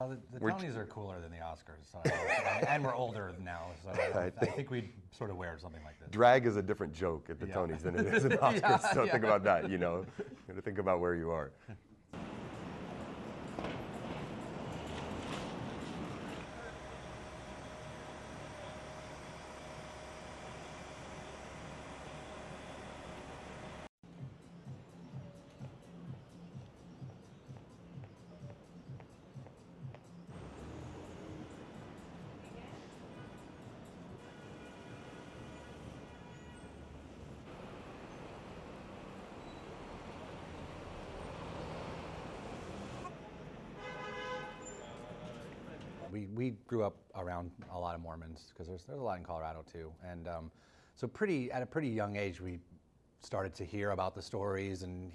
Well, the Tonys are cooler than the Oscars, so and we're older now, so I think we'd sort of wear something like this. Drag is a different joke at the Tonys than it is at Oscars, so think about that, you know. You gotta think about where you are. We grew up around a lot of Mormons because there's a lot in Colorado too, and so at a pretty young age we started to hear about the stories and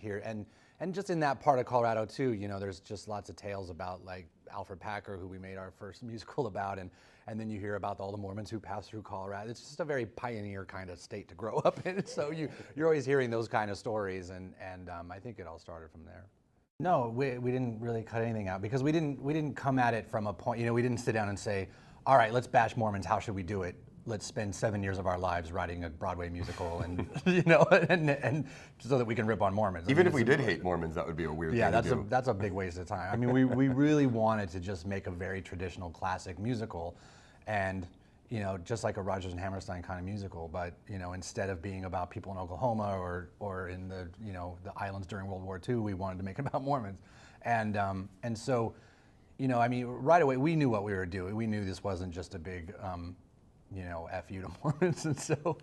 just in that part of Colorado too, you know, there's just lots of tales about like Alfred Packer, who we made our first musical about, and then you hear about all the Mormons who passed through Colorado. It's just a very pioneer kind of state to grow up in, so you're always hearing those kind of stories, and I think it all started from there. No, we didn't really cut anything out because we didn't come at it from a point, you know, we didn't sit down and say, all right, let's bash Mormons, how should we do it? Let's spend 7 years of our lives writing a Broadway musical and, you know, and so that we can rip on Mormons. Even if we did hate Mormons, that would be a weird thing to do. That's a big waste of time. I mean, we really wanted to just make a very traditional classic musical, and, you know, just like a Rodgers and Hammerstein kind of musical, but, you know, instead of being about people in Oklahoma or in the, you know, the islands during World War II, we wanted to make it about Mormons. And so, you know, I mean, right away, we knew what we were doing. We knew this wasn't just a big, you know, F you to Mormons, and so.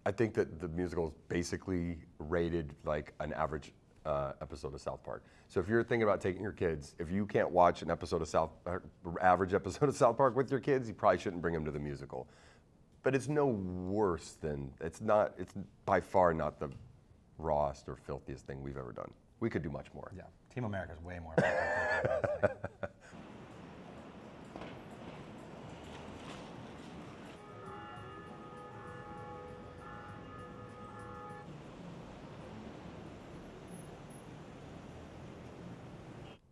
I think that the musical is basically rated like an average episode of South Park. So if you're thinking about taking your kids, if you can't watch an episode of average episode of South Park with your kids, you probably shouldn't bring them to the musical. But it's no worse than, it's by far not the rawest or filthiest thing we've ever done. We could do much more. Yeah, Team America's way more. Filthy.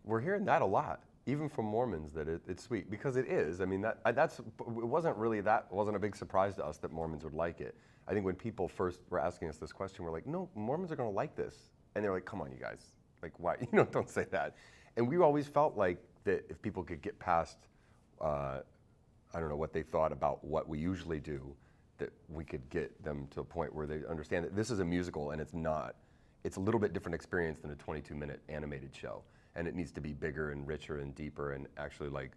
We're hearing that a lot, even from Mormons, that it's sweet, because it is. I mean, it wasn't a big surprise to us that Mormons would like it. I think when people first were asking us this question, we're like, no, Mormons are going to like this. And they're like, come on, you guys. Like, why? You know, don't say that. And we always felt like that if people could get past, I don't know, what they thought about what we usually do, that we could get them to a point where they understand that this is a musical and it's not. It's a little bit different experience than a 22-minute animated show. And it needs to be bigger and richer and deeper and actually like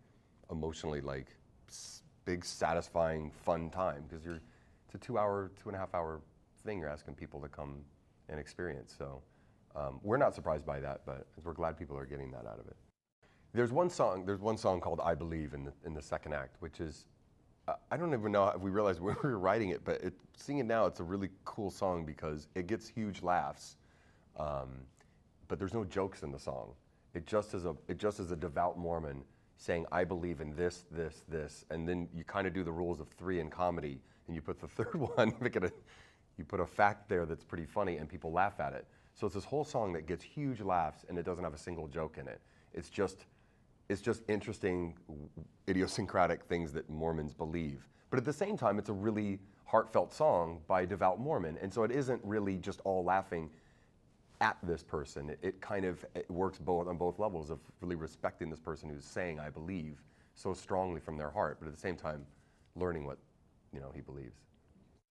emotionally like big, satisfying, fun time, because it's a 2.5 hour thing you're asking people to come and experience. So we're not surprised by that, but we're glad people are getting that out of it. There's one song called "I Believe" in the second act, which is I don't even know if we realized when we were writing it, but singing now, it's a really cool song because it gets huge laughs, but there's no jokes in the song. It just is a devout Mormon saying, I believe in this, this, this, and then you kind of do the rules of 3 in comedy, and you put the third one, you put a fact there that's pretty funny, and people laugh at it. So it's this whole song that gets huge laughs, and it doesn't have a single joke in it. It's just interesting, idiosyncratic things that Mormons believe. But at the same time, it's a really heartfelt song by a devout Mormon, and so it isn't really just all laughing at this person. It works on both levels of really respecting this person who's saying I believe so strongly from their heart, but at the same time learning what, you know, he believes.